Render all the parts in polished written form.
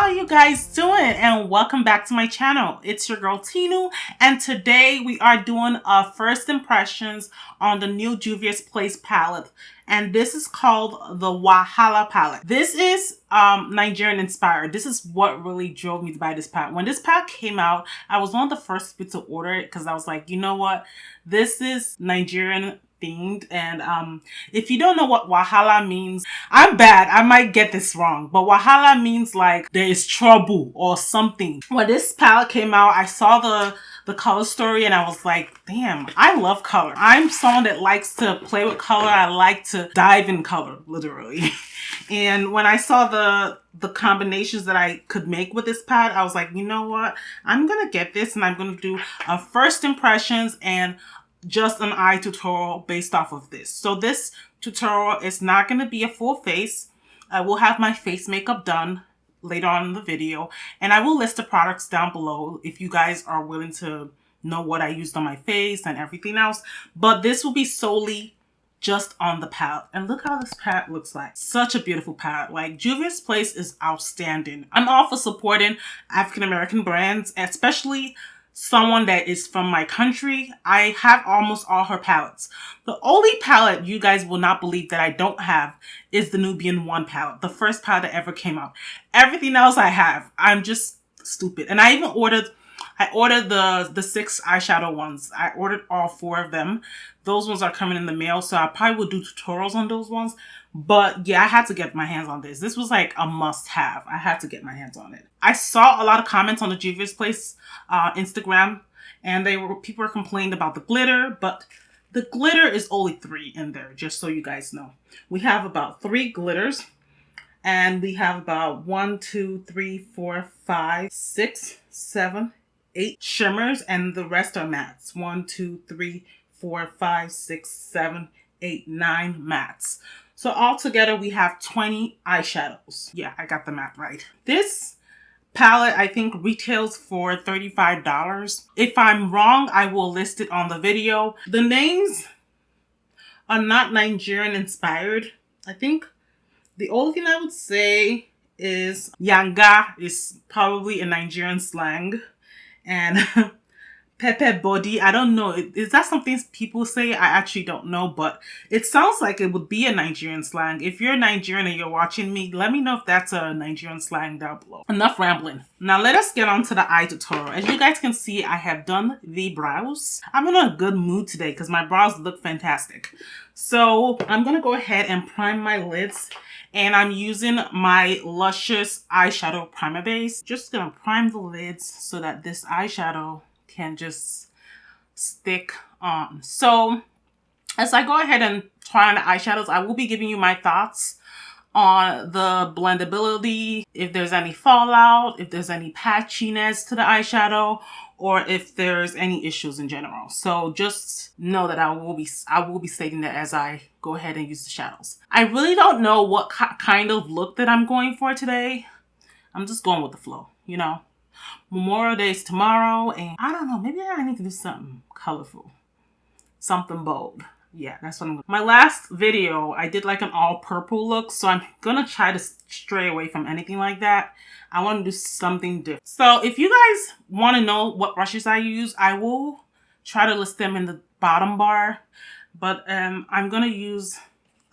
are you guys doing? And welcome back to my channel. It's your girl Tinu, and today we are doing first impressions on the new Juvia's Place palette, and this is called the Wahala palette. This is Nigerian inspired. This is what really drove me to buy this palette. When this palette came out, I was one of the first people to order it because I was like, you know what, this is Nigerian themed. And if you don't know what Wahala means, I'm bad, I might get this wrong, but Wahala means like there is trouble or something. When this palette came out, I saw the color story and I was like, damn, I love color. I'm someone that likes to play with color. I like to dive in color, literally. And when I saw the combinations that I could make with this palette, I was like, you know what, I'm gonna get this and I'm gonna do a first impressions and just an eye tutorial based off of this. So this tutorial is not going to be a full face. I will have my face makeup done later on in the video, and I will list the products down below if you guys are willing to know what I used on my face and everything else. But this will be solely just on the palette. And look how this palette looks like. Such a beautiful palette. Like, Juvia's Place is outstanding. I'm all for supporting African American brands, especially someone that is from my country. I have almost all her palettes. The only palette you guys will not believe that I don't have is the Nubian 1 palette, the first palette that ever came out. Everything else I have. I'm just stupid. And I even ordered the 6 eyeshadow ones. I ordered all 4 of them. Those ones are coming in the mail, so I probably will do tutorials on those ones. But yeah, I had to get my hands on this. This was like a must-have. I had to get my hands on it. I saw a lot of comments on the Juvia's Place Instagram, and people were complaining about the glitter, but the glitter is only 3 in there, just so you guys know. We have about 3 glitters, and we have about 1, 2, 3, 4, 5, 6, 7, 8 shimmers, and the rest are mattes. 1, 2, 3, 4, 5, 6, 7, 8, 9 mattes. So altogether we have 20 eyeshadows. Yeah, I got the math right. This palette I think retails for $35. If I'm wrong, I will list it on the video. The names are not Nigerian inspired. I think the only thing I would say is Yanga is probably a Nigerian slang, and Pepe body, I don't know. Is that something people say? I actually don't know, but it sounds like it would be a Nigerian slang. If you're Nigerian and you're watching me, let me know if that's a Nigerian slang down below. Enough rambling. Now let us get on to the eye tutorial. As you guys can see, I have done the brows. I'm in a good mood today because my brows look fantastic. So I'm going to go ahead and prime my lids. And I'm using my Luscious eyeshadow primer base. Just going to prime the lids so that this eyeshadow can just stick on. So as I go ahead and try on the eyeshadows, I will be giving you my thoughts on the blendability, if there's any fallout, if there's any patchiness to the eyeshadow, or if there's any issues in general. So just know that I will be stating that as I go ahead and use the shadows. I really don't know what kind of look that I'm going for today. I'm just going with the flow, you know. Memorial Day is tomorrow, and I don't know, maybe I need to do something colorful, something bold. Yeah, that's what I'm gonna. My last video, I did like an all purple look, so I'm gonna try to stray away from anything like that. I want to do something different. So if you guys want to know what brushes I use, I will try to list them in the bottom bar, but I'm gonna use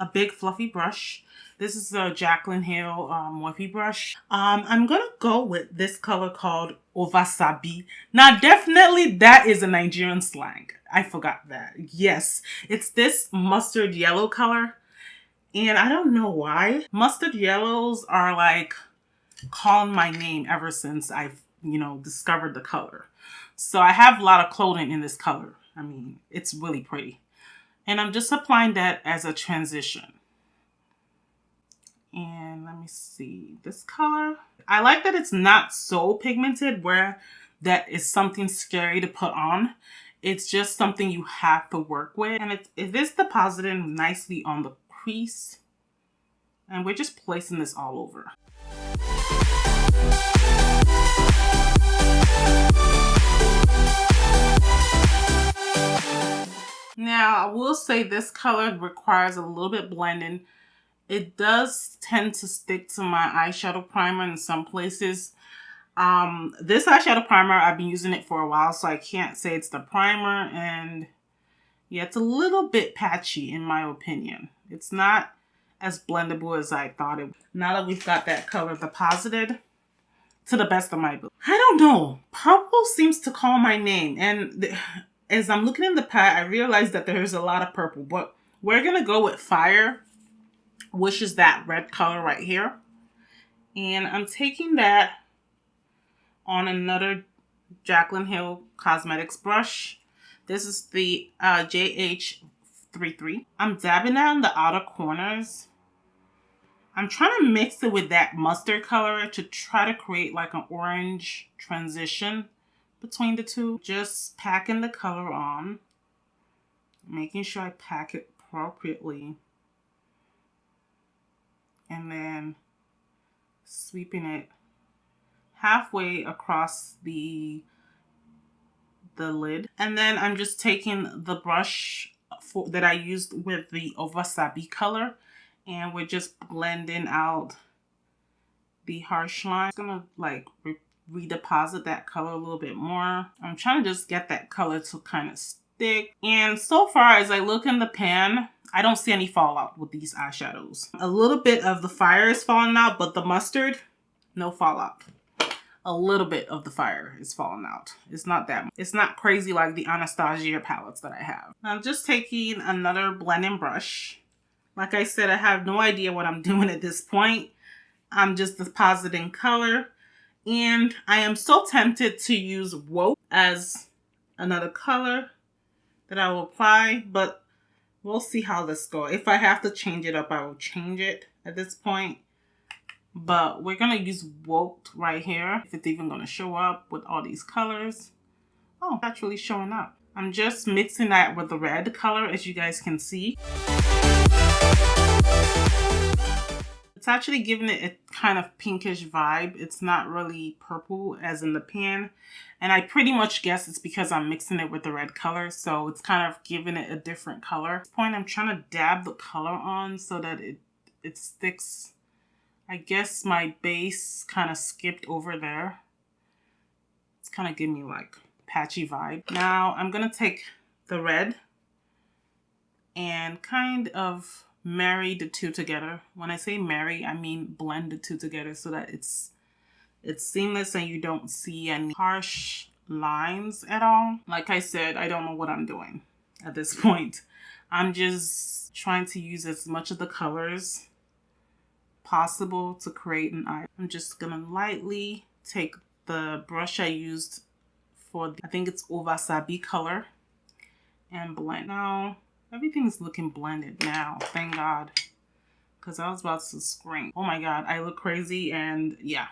a big fluffy brush. This is a Jaclyn Hill Morphe brush. I'm gonna go with this color called Ovasabi. Now, definitely that is a Nigerian slang. I forgot that. Yes, it's this mustard yellow color. And I don't know why. Mustard yellows are like calling my name ever since I've, discovered the color. So I have a lot of clothing in this color. I mean, it's really pretty. And I'm just applying that as a transition. And let me see this color. I like that it's not so pigmented where that is something scary to put on. It's just something you have to work with. And it is depositing nicely on the crease. And we're just placing this all over. Now, I will say this color requires a little bit blending. It does tend to stick to my eyeshadow primer in some places. This eyeshadow primer, I've been using it for a while, so I can't say it's the primer. And yeah, it's a little bit patchy in my opinion. It's not as blendable as I thought it would. Now that we've got that color deposited, to the best of my ability. I don't know. Purple seems to call my name. And as I'm looking in the palette, I realize that there's a lot of purple. But we're going to go with Fire, which is that red color right here. And I'm taking that on another Jaclyn Hill Cosmetics brush. This is the JH33. I'm dabbing down the outer corners. I'm trying to mix it with that mustard color to try to create like an orange transition between the two. Just packing the color on. Making sure I pack it appropriately. And then sweeping it halfway across the lid. And then I'm just taking the brush that I used with the Wasabi color. And we're just blending out the harsh line. I'm gonna like redeposit that color a little bit more. I'm trying to just get that color to kind of stick. And so far as I look in the pan, I don't see any fallout with these eyeshadows. A little bit of the Fire is falling out, but the mustard, no fallout. A little bit of the Fire is falling out. It's not that much. It's not crazy like the Anastasia palettes that I have. I'm just taking another blending brush. Like I said, I have no idea what I'm doing at this point. I'm just depositing color. And I am so tempted to use Woke as another color that I will apply. But we'll see how this goes. If I have to change it up, I will change it at this point. But we're going to use Woke right here. If it's even going to show up with all these colors. Oh, it's actually showing up. I'm just mixing that with the red color, as you guys can see. It's actually giving it a kind of pinkish vibe. It's not really purple as in the pan. And I pretty much guess it's because I'm mixing it with the red color. So it's kind of giving it a different color. At this point, I'm trying to dab the color on so that it sticks. I guess my base kind of skipped over there. It's kind of giving me like patchy vibe. Now I'm going to take the red and kind of marry the two together. When I say marry, I mean blend the two together so that it's seamless and you don't see any harsh lines at all. Like I said, I don't know what I'm doing at this point. I'm just trying to use as much of the colors possible to create an eye. I'm just gonna lightly take the brush I used for I think it's Wasabi color and blend. Now everything's looking blended now, thank God, because I was about to scream. Oh my God, I look crazy. And yeah,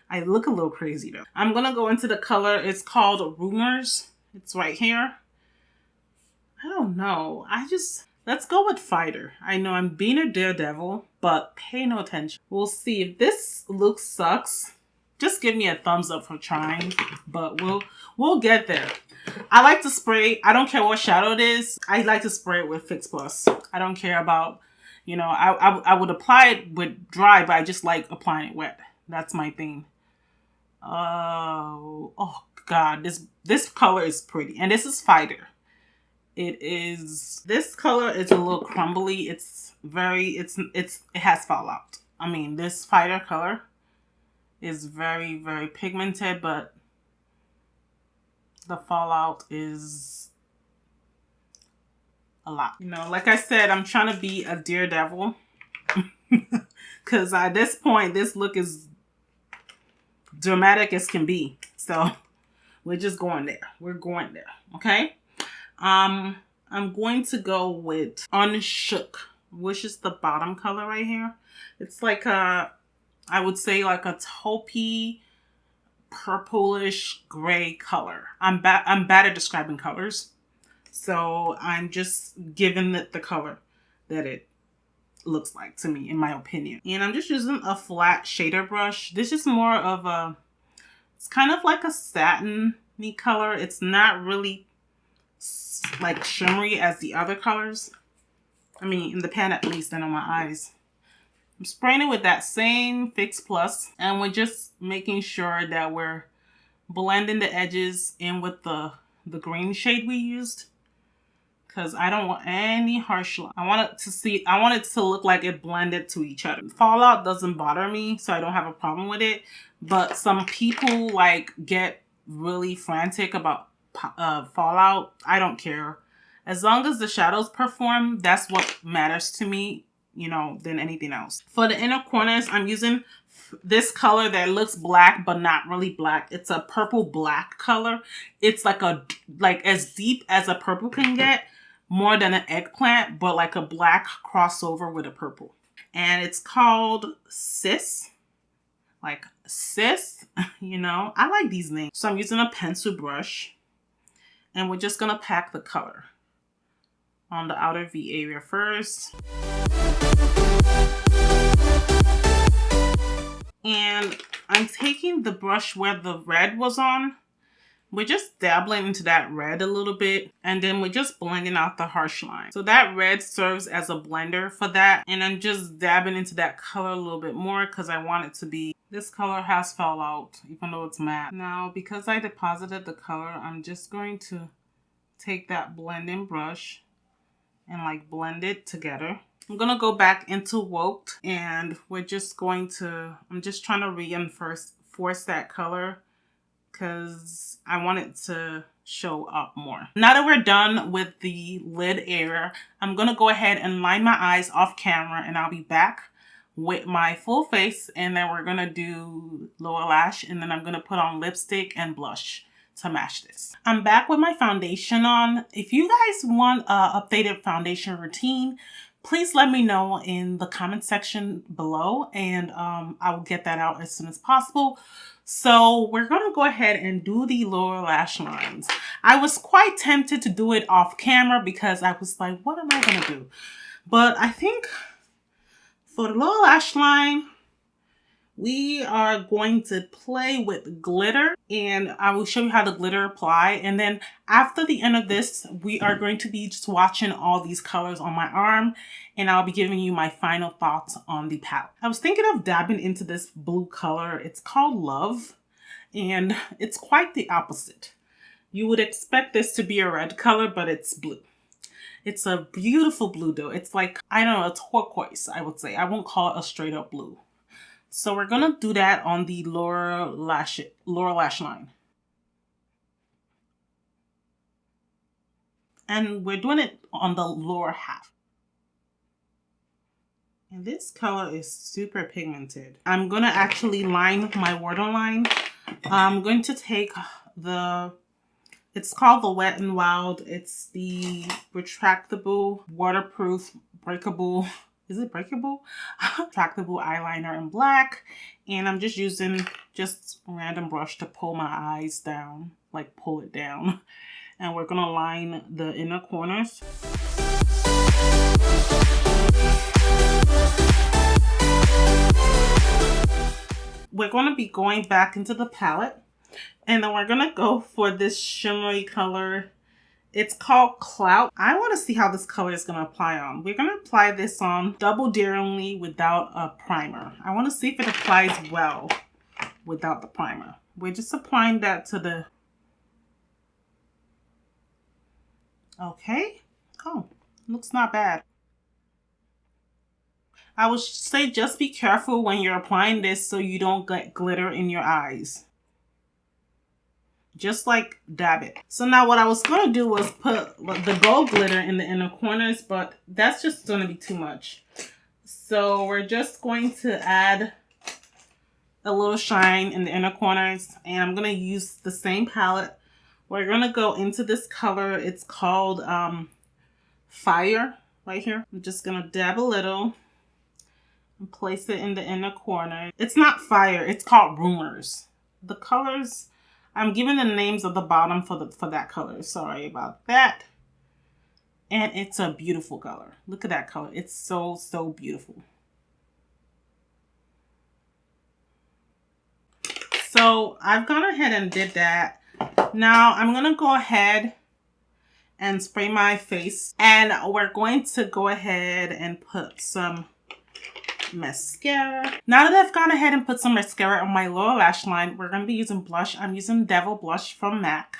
I look a little crazy though. I'm gonna go into the color. It's called Rumors. It's right here. I don't know. Let's go with Fighter. I know I'm being a daredevil, but pay no attention. We'll see. If this look sucks, just give me a thumbs up for trying, but we'll get there. I like to spray. I don't care what shadow it is. I like to spray it with Fix Plus. I don't care about, you know, I would apply it with dry, but I just like applying it wet. That's my thing. Oh God, this color is pretty. And this is Fighter. This color is a little crumbly. It has fallout. I mean, this Fighter color is very, very pigmented, but the fallout is a lot. You know, like I said, I'm trying to be a daredevil because at this point, this look is dramatic as can be. So we're just going there. We're going there. Okay. I'm going to go with Unshook, which is the bottom color right here. It's like I would say like a taupey, purplish gray color. I'm bad at describing colors, so I'm just giving it the color that it looks like to me, in my opinion. And I'm just using a flat shader brush. This is more of it's kind of like a satin-y color. It's not really like shimmery as the other colors. I mean, in the pan at least, and on my eyes. I'm spraying it with that same Fix Plus, and we're just making sure that we're blending the edges in with the green shade we used, because I don't want any harsh line. I want it to look like it blended to each other. Fallout doesn't bother me, so I don't have a problem with it. But some people like get really frantic about fallout. I don't care. As long as the shadows perform, that's what matters to me, you know, than anything else. For the inner corners, I'm using this color that looks black but not really black. It's a purple black color. It's like as deep as a purple can get, more than an eggplant, but like a black crossover with a purple. And it's called Sis. Like Sis, you know. I like these names. So I'm using a pencil brush, and we're just gonna pack the color on the outer V area first. And I'm taking the brush where the red was on. We're just dabbling into that red a little bit, and then we're just blending out the harsh line. So that red serves as a blender for that, and I'm just dabbing into that color a little bit more because I want it to be, this color has fallout even though it's matte. Now, because I deposited the color, I'm just going to take that blending brush and like blend it together. I'm gonna go back into Woked, and we're just going to, I'm just trying to reinforce that color because I want it to show up more. Now that we're done with the lid area, I'm gonna go ahead and line my eyes off camera, and I'll be back with my full face, and then we're gonna do lower lash, and then I'm gonna put on lipstick and blush to match this. I'm back with my foundation on. If you guys want an updated foundation routine, please let me know in the comment section below, and I will get that out as soon as possible. So we're going to go ahead and do the lower lash lines. I was quite tempted to do it off camera because I was like, what am I going to do? But I think for the lower lash line, we are going to play with glitter, and I will show you how the glitter apply. And then after the end of this, we are going to be swatching all these colors on my arm, and I'll be giving you my final thoughts on the palette. I was thinking of dabbing into this blue color. It's called Love, and it's quite the opposite. You would expect this to be a red color, but it's blue. It's a beautiful blue though. It's like, I don't know, a turquoise, I would say. I won't call it a straight up blue. So we're going to do that on the lower lash line. And we're doing it on the lower half. And this color is super pigmented. I'm going to actually line my waterline. I'm going to take it's called the Wet n Wild. It's the retractable, waterproof, breakable, is it breakable? Retractable eyeliner in black. And I'm just using just a random brush to pull my eyes down, like pull it down. And we're gonna line the inner corners. We're gonna be going back into the palette, and then we're gonna go for this shimmery color. It's called Clout. I want to see how this color is going to apply on. We're going to apply this on double daringly without a primer. I want to see if it applies well without the primer. We're just applying that to the... Okay. Oh, looks not bad. I would say just be careful when you're applying this so you don't get glitter in your eyes. Just like dab it. So now what I was going to do was put the gold glitter in the inner corners, but that's just going to be too much. So we're just going to add a little shine in the inner corners, and I'm going to use the same palette. We're going to go into this color. It's called Fire right here. I'm just going to dab a little and place it in the inner corner. It's not Fire. It's called Rumors. The colors... I'm giving the names of the bottom for that color. Sorry about that. And it's a beautiful color. Look at that color. It's so, so beautiful. So I've gone ahead and did that. Now I'm going to go ahead and spray my face. And we're going to go ahead and put some mascara. Now that I've gone ahead and put some mascara on my lower lash line, we're going to be using blush. I'm using Devil Blush from MAC.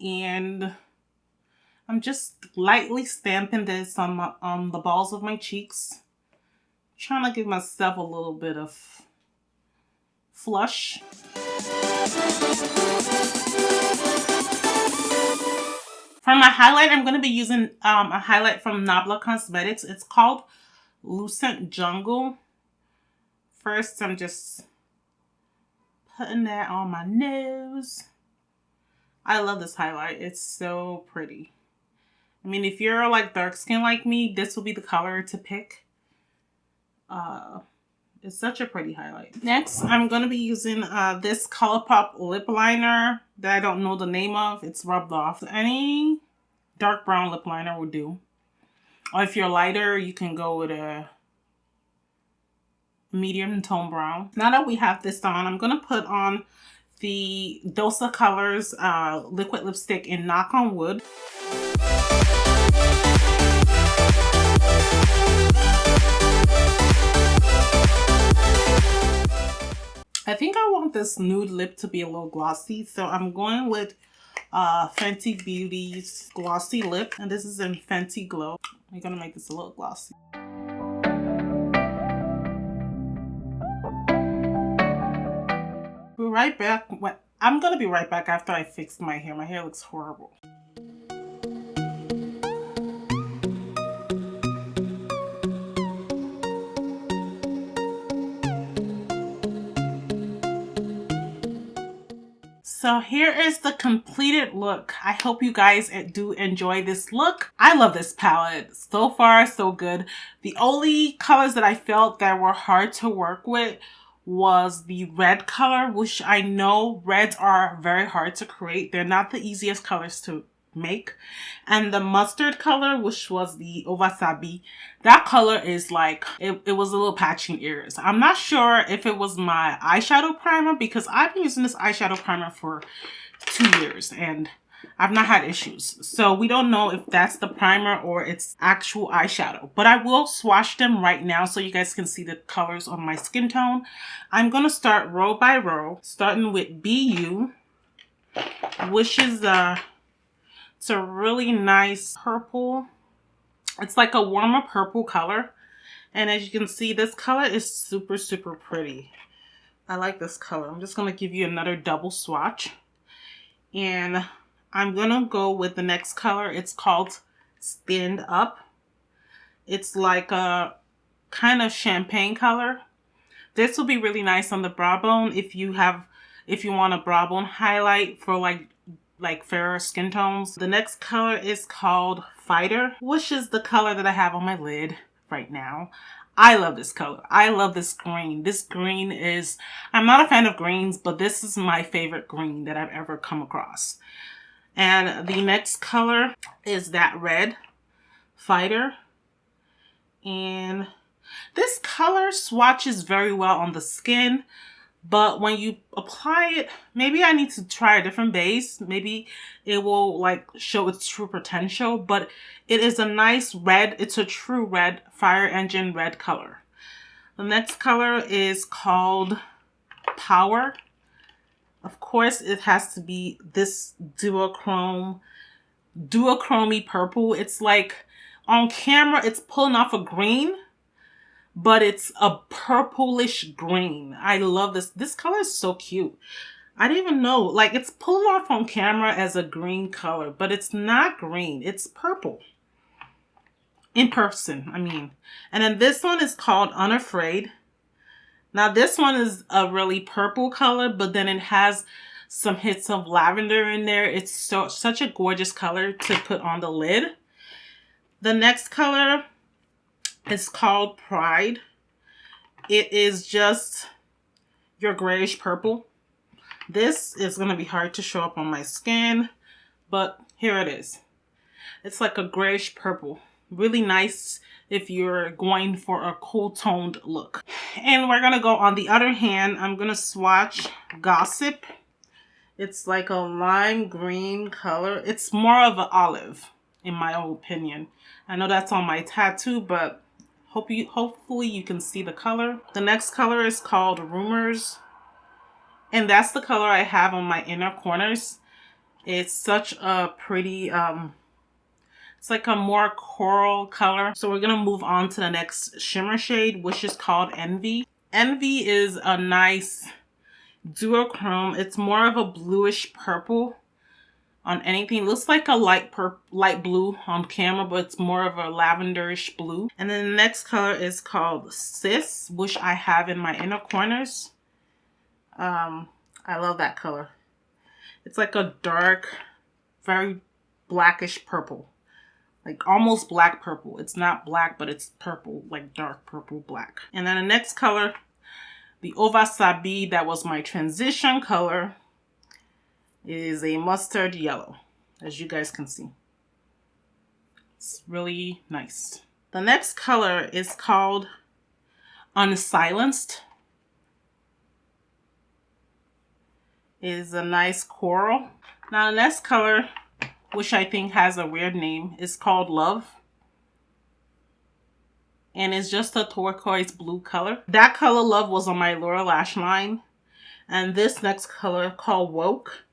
And I'm just lightly stamping this on the balls of my cheeks. Trying to give myself a little bit of flush. For my highlight, I'm going to be using a highlight from Nabla Cosmetics. It's called Lucent Jungle. First, I'm just putting that on my nose. I love this highlight. It's so pretty. I mean, if you're like dark skin like me, this will be the color to pick. It's such a pretty highlight. Next, I'm going to be using this ColourPop lip liner that I don't know the name of. It's rubbed off. Any dark brown lip liner will do. Or if you're lighter, you can go with a medium tone brown. Now that we have this on, I'm going to put on the Dosa Colors liquid lipstick in Knock on Wood. I think I want this nude lip to be a little glossy, so I'm going with Fenty Beauty's Glossy Lip, and this is in Fenty Glow. I'm gonna make this a little glossy. We're right back. I'm gonna be right back after I fix my hair. My hair looks horrible. So here is the completed look. I hope you guys do enjoy this look. I love this palette. So far, so good. The only colors that I felt that were hard to work with was the red color, which I know reds are very hard to create. They're not the easiest colors to make. And the mustard color, which was the Owasabi, that color is like, it was a little patchy in ears. I'm not sure if it was my eyeshadow primer, because I've been using this eyeshadow primer for 2 years and I've not had issues. So we don't know if that's the primer or it's actual eyeshadow. But I will swatch them right now so you guys can see the colors on my skin tone. I'm going to start row by row, starting with BU, which is it's a really nice purple. It's like a warmer purple color. And as you can see, this color is super, super pretty. I like this color. I'm just going to give you another double swatch. And I'm going to go with the next color. It's called Stand Up. It's like a kind of champagne color. This will be really nice on the brow bone if you want a brow bone highlight for like fairer skin tones. The next color is called Fighter, which is the color that I have on my lid right now. I love this color. I love this green. This green is, I'm not a fan of greens, but this is my favorite green that I've ever come across. And the next color is that red, Fighter. And this color swatches very well on the skin. But when you apply it, maybe I need to try a different base. Maybe it will like show its true potential. But it is a nice red. It's a true red, fire engine red color. The next color is called Power. Of course, it has to be this duochrome, duochromy purple. It's like on camera, it's pulling off a green, but it's a purplish green. I love this. This color is so cute. I didn't even know, like it's pulled off on camera as a green color, but it's not green. It's purple. In person, I mean. And then this one is called Unafraid. Now this one is a really purple color, but then it has some hits of lavender in there. It's such a gorgeous color to put on the lid. The next color is called Pride. It is just your grayish purple. This is going to be hard to show up on my skin, but here it is. It's like a grayish purple. Really nice if you're going for a cool toned look. And we're going to go on the other hand. I'm going to swatch Gossip. It's like a lime green color. It's more of an olive in my own opinion. I know that's on my tattoo, but Hopefully you can see the color. The next color is called Rumors. And that's the color I have on my inner corners. It's such a pretty, it's like a more coral color. So we're going to move on to the next shimmer shade, which is called Envy. Envy is a nice duochrome. It's more of a bluish purple on anything. It looks like a light blue on camera, but it's more of a lavenderish blue. And then the next color is called Sis, which I have in my inner corners. I love that color. It's like a dark, very blackish purple. Like almost black purple. It's not black, but it's purple, like dark purple black. And then the next color, the Ova Sabi, that was my transition color, is a mustard yellow, as you guys can see. It's really nice. The next color is called Unsilenced. Is a nice coral. Now the next color, which I think has a weird name, is called Love. And it's just a turquoise blue color. That color, Love, was on my lower lash line. And this next color, called Woke,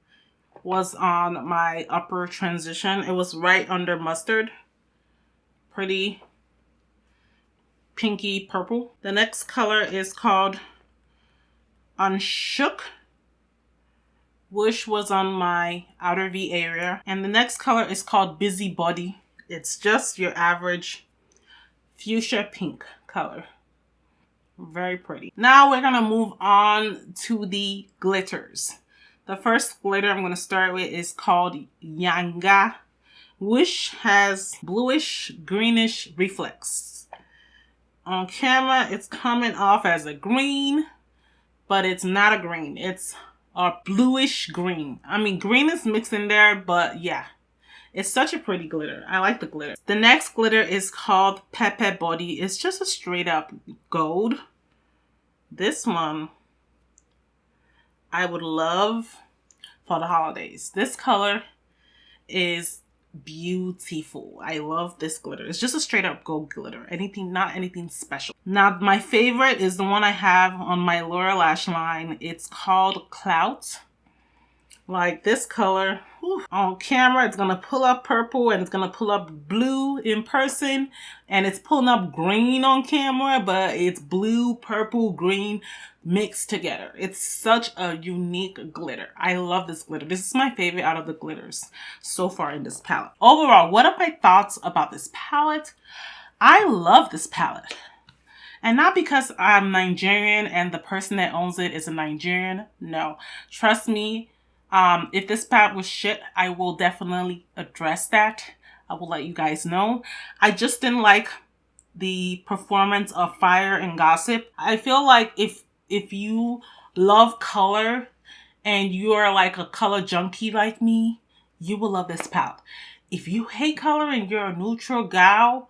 was on my upper transition. It was right under mustard. Pretty pinky purple. The next color is called Unshook, which was on my outer V area. And the next color is called Busybody. It's just your average fuchsia pink color. Very pretty. Now we're gonna move on to the glitters. The first glitter I'm gonna start with is called Yanga, which has bluish greenish reflex. On camera, it's coming off as a green, but it's not a green. It's a bluish green. I mean, green is mixed in there, but yeah. It's such a pretty glitter. I like the glitter. The next glitter is called Pepe Body. It's just a straight up gold. This one, I would love for the holidays. This color is beautiful. I love this glitter. It's just a straight up gold glitter. Not anything special. Now, my favorite is the one I have on my lower lash line. It's called Clout. Like this color, whew, on camera, it's gonna pull up purple and it's gonna pull up blue in person, and it's pulling up green on camera, but it's blue, purple, green mixed together. It's such a unique glitter. I love this glitter. This is my favorite out of the glitters so far in this palette. Overall, what are my thoughts about this palette? I love this palette. And not because I'm Nigerian and the person that owns it is a Nigerian. No, trust me. If this palette was shit, I will definitely address that. I will let you guys know. I just didn't like the performance of Fire and Gossip. I feel like if you love color and you are like a color junkie like me, you will love this palette. If you hate color and you're a neutral gal,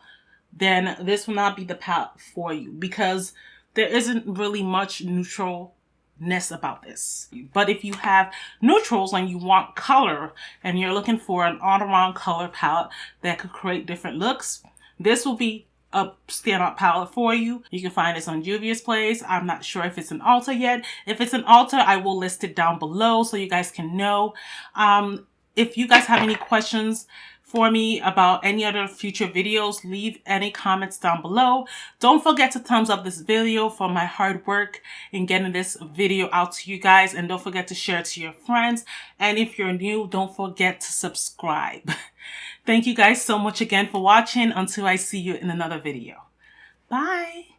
then this will not be the palette for you, because there isn't really much neutralness about this. But if you have neutrals and you want color and you're looking for an all-around color palette that could create different looks, this will be a standout palette for you. You can find this on Juvia's Place. I'm not sure if it's an Ulta yet. If it's an Ulta, I will list it down below so you guys can know. If you guys have any questions for me about any other future videos, leave any comments down below. Don't forget to thumbs up this video for my hard work in getting this video out to you guys, and don't forget to share it to your friends. And if you're new, don't forget to subscribe. Thank you guys so much again for watching. Until I see you in another video. Bye.